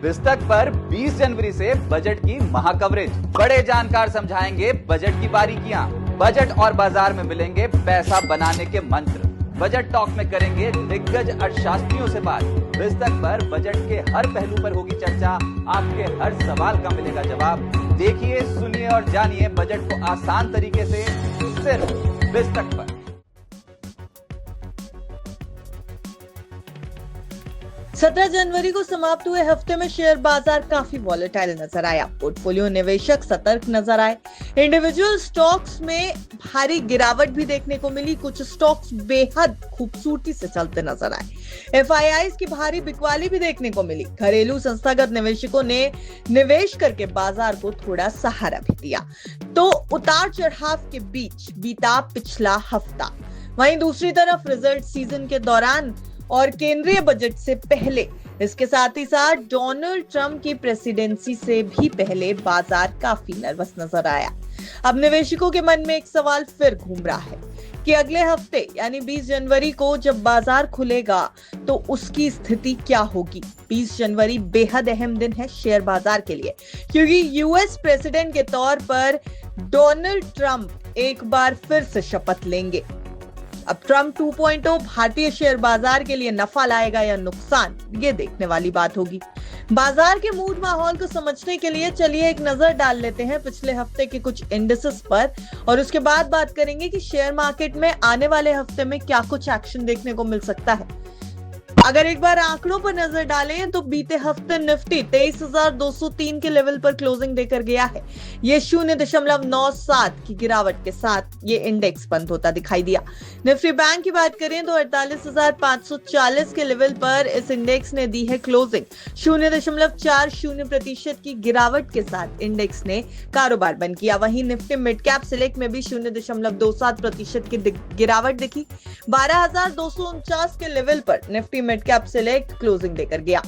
पुस्तक पर 20 जनवरी से बजट की महाकवरेज। बड़े जानकार समझाएंगे बजट की बारीकियां। बजट और बाजार में मिलेंगे पैसा बनाने के मंत्र। बजट टॉक में करेंगे दिग्गज अर्थशास्त्रियों से बात। पुस्तक पर बजट के हर पहलू पर होगी चर्चा। आपके हर सवाल का मिलेगा जवाब। देखिए, सुनिए और जानिए बजट को आसान तरीके से सिर्फ पुस्तक पर। 17 जनवरी को समाप्त हुए हफ्ते में शेयर बाजार काफी वॉलेटाइल नजर आया। पोर्टफोलियो निवेशक सतर्क नजर आए। इंडिविजुअल स्टॉक्स में भारी गिरावट भी देखने को मिली। कुछ स्टॉक्स बेहद खूबसूरती से चलते नजर आए। एफआईआईज की भारी बिकवाली भी देखने को मिली। घरेलू संस्थागत निवेशकों ने निवेश करके बाजार को थोड़ा सहारा भी दिया। तो उतार चढ़ाव के बीच बीता पिछला हफ्ता। वहीं दूसरी तरफ रिजल्ट सीजन के दौरान और केंद्रीय बजट से पहले, इसके साथ ही साथ डोनाल्ड ट्रंप की प्रेसिडेंसी से भी पहले बाजार काफी नर्वस नजर आया। अब निवेशकों के मन में एक सवाल फिर घूम रहा है कि अगले हफ्ते यानी 20 जनवरी को जब बाजार खुलेगा तो उसकी स्थिति क्या होगी। 20 जनवरी बेहद अहम दिन है शेयर बाजार के लिए, क्योंकि यूएस प्रेसिडेंट के तौर पर डोनाल्ड ट्रंप एक बार फिर से शपथ लेंगे। अब ट्रंप 2.0 भारतीय शेयर बाजार के लिए नफा लाएगा या नुकसान, ये देखने वाली बात होगी। बाजार के मूड माहौल को समझने के लिए चलिए एक नजर डाल लेते हैं पिछले हफ्ते के कुछ इंडिसेस पर, और उसके बाद बात करेंगे कि शेयर मार्केट में आने वाले हफ्ते में क्या कुछ एक्शन देखने को मिल सकता है। अगर एक बार आंकड़ों पर नजर डालें तो बीते हफ्ते निफ्टी 23,203 के लेवल पर क्लोजिंग देकर गया है। ये 0.97 की गिरावट के साथ ये इंडेक्स बंद होता दिखाई दिया। निफ्टी बैंक की बात करें तो 48,540 के लेवल पर इस इंडेक्स ने दी है क्लोजिंग। 0.40% की गिरावट के साथ इंडेक्स ने कारोबार बंद किया। वहीं निफ्टी मिड कैप सिलेक्ट में भी 0.27% की गिरावट दिखी। 12,249 के लेवल पर Nifty mid cap select closing देकर गया।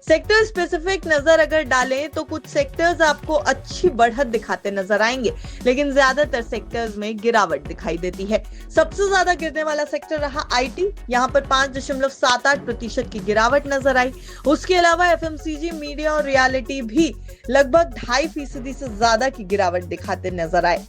सेक्टर स्पेसिफिक नजर अगर डालें तो कुछ सेक्टर्स आपको अच्छी बढ़त दिखाते नजर आएंगे, लेकिन ज्यादातर सेक्टर्स में गिरावट दिखाई देती है। सबसे ज्यादा गिरने वाला सेक्टर रहा आईटी, यहां पर 5.78% की गिरावट नजर आई। उसके अलावा एफएमसीजी, मीडिया और रियलिटी भी लगभग 2.5% से ज्यादा की गिरावट दिखाते नजर आए।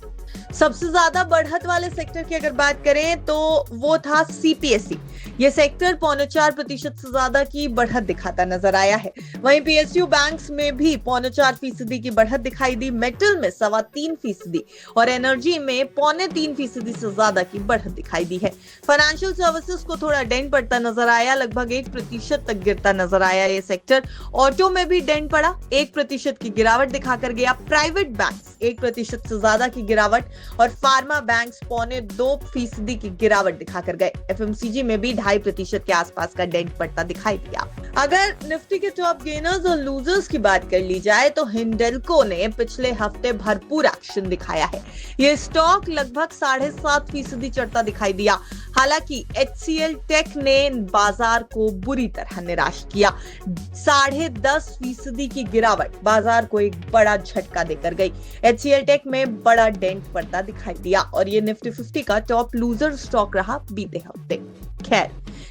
सबसे ज्यादा बढ़त वाले सेक्टर की अगर बात करें तो वो था सीपीएसई। ये सेक्टर 0.4% से ज्यादा की बढ़त दिखाता नजर आया है। वहीं पीएसयू बैंक्स में भी 0.4% की बढ़त दिखाई दी। मेटल में 3.25% और एनर्जी में 0.3% से ज्यादा की बढ़त दिखाई दी है। फाइनेंशियल सर्विसेज को थोड़ा डेंट पड़ता नजर आया, लगभग 1% तक गिरता नजर आया ये सेक्टर। ऑटो में भी डेंट पड़ा, 1% की गिरावट दिखाकर गया। प्राइवेट बैंक्स 1% से ज्यादा की गिरावट और फार्मा बैंक्स 0.2% की गिरावट दिखाकर गए। एफएमसीजी में भी 2.5% के आसपास का डेंट पड़ता दिखाई दिया। अगर निफ्टी के टॉप गेनर्स और लूजर्स की बात कर ली जाए तो हिंडल्को ने पिछले हफ्ते भरपूर एक्शन दिखाया है। ये स्टॉक लगभग 7.5% चढ़ता दिखाई दिया। हालांकि एचसीएल टेक ने बाजार को बुरी तरह निराश किया। 10.5% की गिरावट बाजार को एक बड़ा झटका देकर गई। एचसीएल टेक में बड़ा डेंट पड़ता दिखाई दिया और ये निफ्टी 50 का टॉप लूजर स्टॉक रहा बीते हफ्ते। खैर,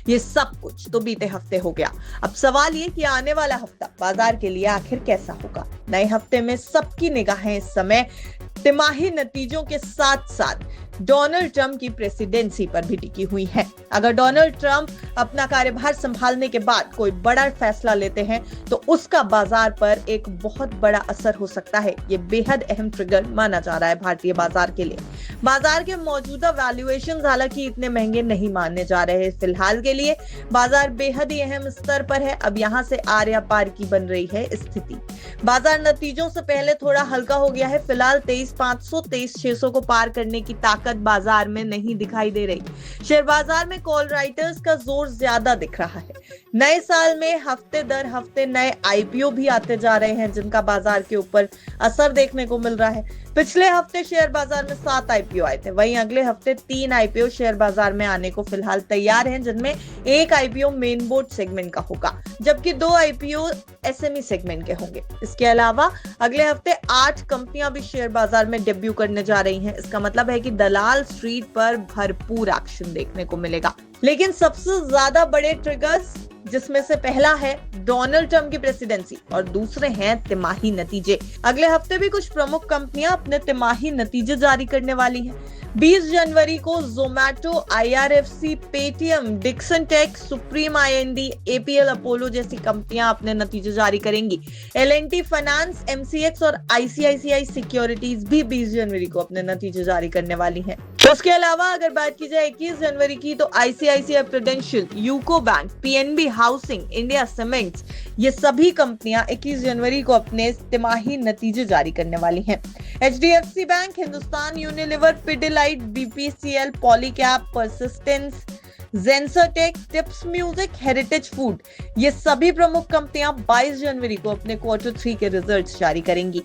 ये सब कुछ तो बीते हफ्ते हो गया। अब सवाल ये कि आने वाला हफ्ता बाजार के लिए आखिर कैसा होगा। नए हफ्ते में सबकी निगाहें इस समय तिमाही नतीजों के साथ साथ डोनाल्ड ट्रंप की प्रेसिडेंसी पर भी टिकी हुई है। अगर डोनाल्ड ट्रंप अपना कार्यभार संभालने के बाद कोई बड़ा फैसला लेते हैं तो उसका बाजार पर एक बहुत बड़ा असर हो सकता है। ये बेहद अहम ट्रिगर माना जा रहा है भारतीय बाजार के लिए। बाजार के मौजूदा वैल्यूएशंस हालांकि इतने महंगे नहीं माने जा रहे। फिलहाल के लिए बाजार बेहद ही अहम स्तर पर है। अब यहाँ से आर या पार की बन रही है स्थिति। बाजार नतीजों से पहले थोड़ा हल्का हो गया है। फिलहाल 23,500 23,600 को पार करने की ताकत बाजार में नहीं दिखाई दे रही। शेयर बाजार में कॉल राइटर्स का जोर ज्यादा दिख रहा है। नए साल में हफ्ते दर हफ्ते नए आईपीओ भी आते जा रहे हैं, जिनका बाजार के ऊपर असर देखने को मिल रहा है। पिछले हफ्ते शेयर बाजार में 7 आईपीओ आए थे। वहीं अगले हफ्ते 3 आईपीओ शेयर बाजार में आने को फिलहाल तैयार हैं, जिनमें एक आईपीओ मेन बोर्ड सेगमेंट का होगा, जबकि 2 आईपीओ एसएमई सेगमेंट के होंगे। इसके अलावा अगले हफ्ते 8 कंपनियां भी शेयर बाजार में डेब्यू करने जा रही हैं। इसका मतलब है कि दलाल स्ट्रीट पर भरपूर एक्शन देखने को मिलेगा। लेकिन सबसे ज्यादा बड़े ट्रिगर्स, जिसमें से पहला है डोनाल्ड ट्रंप की प्रेसिडेंसी और दूसरे हैं तिमाही नतीजे। अगले हफ्ते भी कुछ प्रमुख कंपनियां अपने तिमाही नतीजे जारी करने वाली हैं। 20 जनवरी को Zomato, IRFC, Paytm, Dixon Tech, Supreme IND, APL Apollo जैसी कंपनियां अपने नतीजे जारी करेंगी। L&T फाइनेंस, MCX और ICICI सिक्योरिटीज भी 20 जनवरी को अपने नतीजे जारी करने वाली हैं। उसके अलावा अगर बात की जाए 21 जनवरी की, तो ICICI prudential, UCO bank, PNB housing, India cements, ये सभी कंपनियां 21 जनवरी को अपने तिमाही नतीजे जारी करने वाली हैं। HDFC bank, Hindustan Unilever, Pidilite, BPCL, Polycab, Persistence, Zensar Tech, Tips Music, Heritage Food, ये सभी प्रमुख कंपनियां 22 जनवरी को अपने Q3 के रिजल्ट्स जारी करेंगी।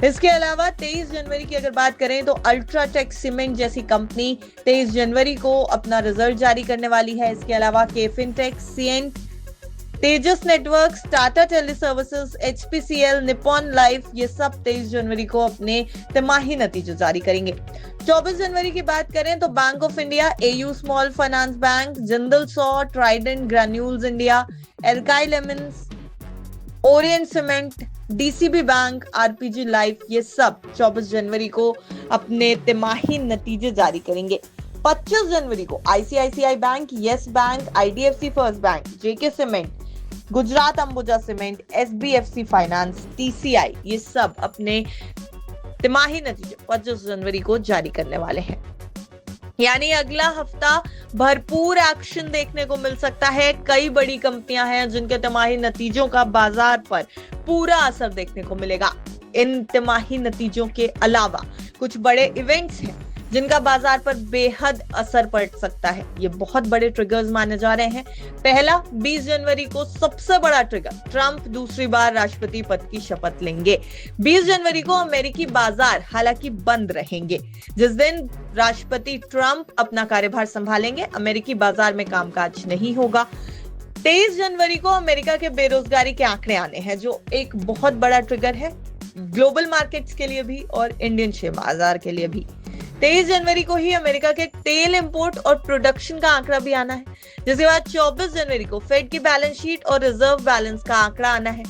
इसके अलावा 23 जनवरी की अगर बात करें तो अल्ट्राटेक सीमेंट जैसी कंपनी 23 जनवरी को अपना रिजल्ट जारी करने वाली है। इसके अलावा KFintech, Cyient, Tejas Networks, Tata Teleservices, HPCL, Nippon Life, ये सब 23 जनवरी को अपने तिमाही नतीजे जारी करेंगे। 24 जनवरी की बात करें तो bank of India, AU small finance bank, Jindal Saw, Trident Granules India, एल्काई Amines, Orient Cement, DCB bank, RPG Life, ये सब 24 जनवरी को अपने तिमाही नतीजे जारी करेंगे। 25 जनवरी को ICICI bank, yes bank, IDFC first bank, JK cement, Gujarat Ambuja cement, SBFC finance, TCI, ये सब अपने तिमाही नतीजे 25 जनवरी को जारी करने वाले हैं। यानी अगला हफ्ता भरपूर एक्शन देखने को मिल सकता है। कई बड़ी कंपनियां हैं जिनके तिमाही नतीजों का बाजार पर पूरा असर देखने को मिलेगा। इन तिमाही नतीजों के अलावा कुछ बड़े इवेंट्स हैं जिनका बाजार पर बेहद असर पड़ सकता है। ये बहुत बड़े ट्रिगर्स माने जा रहे हैं। पहला, 20 जनवरी को सबसे बड़ा ट्रिगर, ट्रंप दूसरी बार राष्ट्रपति पद की शपथ लेंगे। 20 जनवरी को अमेरिकी बाजार हालांकि बंद रहेंगे। जिस दिन राष्ट्रपति ट्रंप अपना कार्यभार संभालेंगे, अमेरिकी बाजार में कामकाज नहीं होगा। 23 जनवरी को अमेरिका के बेरोजगारी के आंकड़े आने हैं, जो एक बहुत बड़ा ट्रिगर है ग्लोबल मार्केट्स के लिए भी और इंडियन शेयर बाजार के लिए भी। 23 जनवरी को ही अमेरिका के तेल इंपोर्ट और प्रोडक्शन का आंकड़ा भी आना है। जिसके बाद 24 जनवरी को फेड की बैलेंस शीट और रिजर्व बैलेंस का आंकड़ा आना है।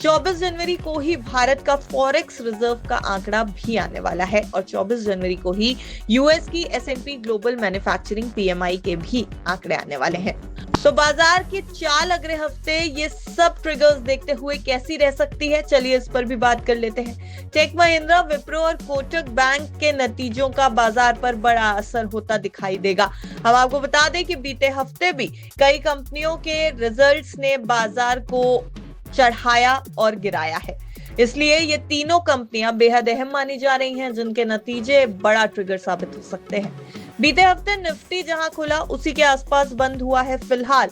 24 जनवरी को ही भारत का फॉरेक्स रिजर्व का आंकड़ा भी आने वाला है और 24 जनवरी को ही यूएस की S&P ग्लोबल मैन्युफैक्चरिंग PMI के भी आंकड़े आने वाले हैं। तो बाजार की चाल अगले हफ्ते ये सब ट्रिगर्स देखते हुए कैसी रह सकती है, चलिए इस पर भी बात कर लेते हैं। टेक महिंद्रा, विप्रो और कोटक बैंक के नतीजों का बाजार पर बड़ा असर होता दिखाई देगा। हम आपको बता दें कि बीते हफ्ते भी कई कंपनियों के रिजल्ट्स ने बाजार को चढ़ाया और गिराया है, इसलिए ये तीनों कंपनियां बेहद अहम मानी जा रही हैं जिनके नतीजे बड़ा ट्रिगर साबित हो सकते हैं। बीते हफ्ते निफ्टी जहां खुला उसी के आसपास बंद हुआ है। फिलहाल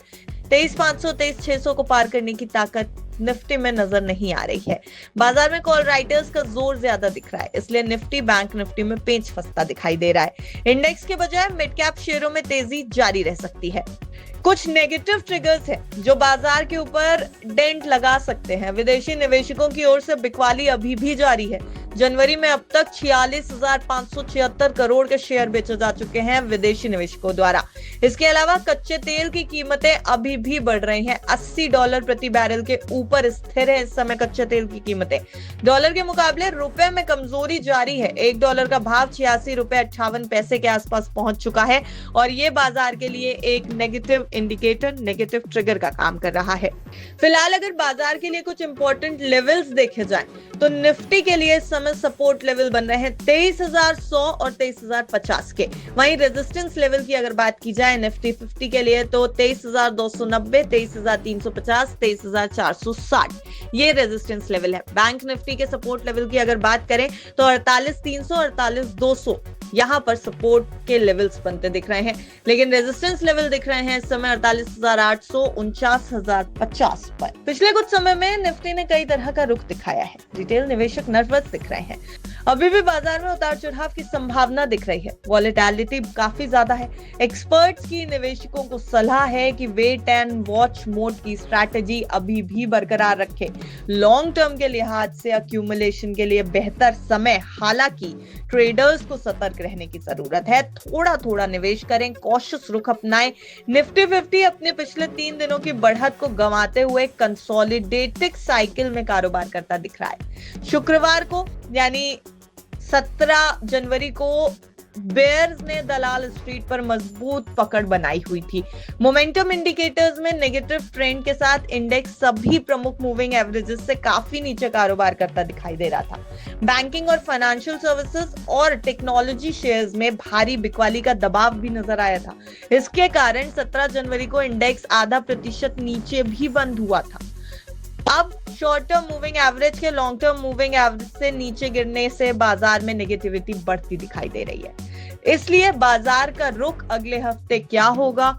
23,500, 23,600 को पार करने की ताकत निफ्टी में नजर नहीं आ रही है। बाजार में कॉल राइटर्स का जोर ज्यादा दिख रहा है, इसलिए निफ्टी बैंक निफ्टी में पेंच फंसता दिखाई दे रहा है। इंडेक्स के बजाय मिड कैप शेयरों में तेजी जारी रह सकती है। कुछ नेगेटिव ट्रिगर्स हैं जो बाजार के ऊपर डेंट लगा सकते हैं। विदेशी निवेशकों की ओर से बिकवाली अभी भी जारी है। जनवरी में अब तक 46,576 करोड़ के शेयर बेचे जा चुके हैं विदेशी निवेशकों द्वारा। इसके अलावा कच्चे तेल की कीमतें अभी भी बढ़ रही हैं। $80 प्रति बैरल के ऊपर स्थिर है इस समय कच्चे तेल की कीमतें। डॉलर के मुकाबले रुपए में कमजोरी जारी है। $1 का भाव ₹86.58 के आसपास पहुंच चुका है और ये बाजार के लिए एक नेगेटिव इंडिकेटर, नेगेटिव ट्रिगर का काम कर रहा है। फिलहाल अगर बाजार के लिए कुछ इंपॉर्टेंट लेवल्स देखे जाएं तो निफ्टी के लिए इस समय सपोर्ट लेवल बन रहे हैं 23,100 और 23,050 के। वहीं रेजिस्टेंस लेवल की अगर बात की जाए निफ्टी 50 के लिए तो 23,290, 23,350, 23,460 ये रेजिस्टेंस लेवल है। बैंक निफ्टी के सपोर्ट लेवल की अगर बात करें तो 48,300, 48,200 यहां पर सपोर्ट के लेवल्स बनते दिख रहे हैं, लेकिन रेजिस्टेंस लेवल दिख रहे हैं इस समय 48,800, 49,050 पर। पिछले कुछ समय में निफ्टी ने कई तरह का रुख दिखाया है। रिटेल निवेशक नर्वस दिख रहे हैं। अभी भी बाजार में उतार चढ़ाव की संभावना दिख रही है, वॉलेटिलिटी काफी ज्यादा है। एक्सपर्ट्स की निवेशकों को सलाह है कि वेट एंड वॉच मोड की स्ट्रैटेजी अभी भी बरकरार रखें। लॉन्ग टर्म के लिहाज से अक्यूमुलेशन के लिए बेहतर समय, हालांकि ट्रेडर्स को सतर्क रहने की जरूरत है। थोड़ा थोड़ा निवेश करें, कॉशियस रुख अपनाएं। निफ्टी 50 अपने पिछले 3 दिनों की बढ़त को गंवाते हुए कंसोलिडेटिंग साइकिल में कारोबार करता दिख रहा है। शुक्रवार को यानी 17 जनवरी को बेयर्स ने दलाल स्ट्रीट पर मजबूत पकड़ बनाई हुई थी। मोमेंटम इंडिकेटर्स में नेगेटिव ट्रेंड के साथ इंडेक्स सभी प्रमुख मूविंग एवरेजेस से काफी नीचे कारोबार करता दिखाई दे रहा था। बैंकिंग और फाइनेंशियल सर्विसेज और टेक्नोलॉजी शेयर्स में भारी बिकवाली का दबाव भी नजर आया था। इसके कारण 17 जनवरी को इंडेक्स आधा प्रतिशत नीचे भी बंद हुआ था। अब शॉर्ट टर्म मूविंग एवरेज के लॉन्ग टर्म मूविंग एवरेज से नीचे गिरने से बाजार में नेगेटिविटी बढ़ती दिखाई दे रही है। इसलिए बाजार का रुख अगले हफ्ते क्या होगा,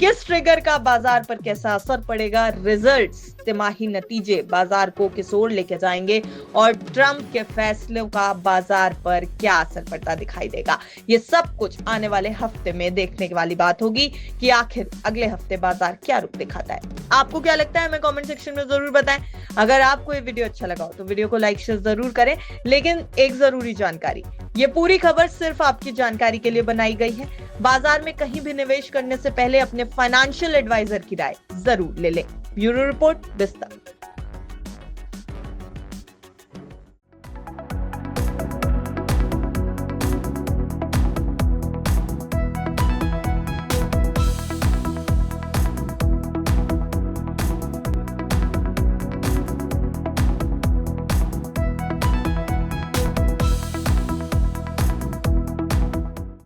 किस ट्रिगर का बाजार पर कैसा असर पड़ेगा, रिजल्ट्स, तिमाही नतीजे बाजार को किस ओर लेके जाएंगे और ट्रंप के फैसलों का बाजार पर क्या असर पड़ता दिखाई देगा, ये सब कुछ आने वाले हफ्ते में देखने वाली बात होगी कि आखिर अगले हफ्ते बाजार क्या रुख दिखाता है। आपको क्या लगता है, हमें कमेंट सेक्शन में जरूर बताएं। अगर आपको ये वीडियो अच्छा लगा हो तो वीडियो को लाइक शेयर जरूर करें, लेकिन एक जरूरी जानकारी, ये पूरी खबर सिर्फ आपकी जानकारी के लिए बनाई गई है। बाजार में कहीं भी निवेश करने से पहले अपने फाइनेंशियल एडवाइजर की राय जरूर ले लें। ब्यूरो रिपोर्ट, बिस्तर।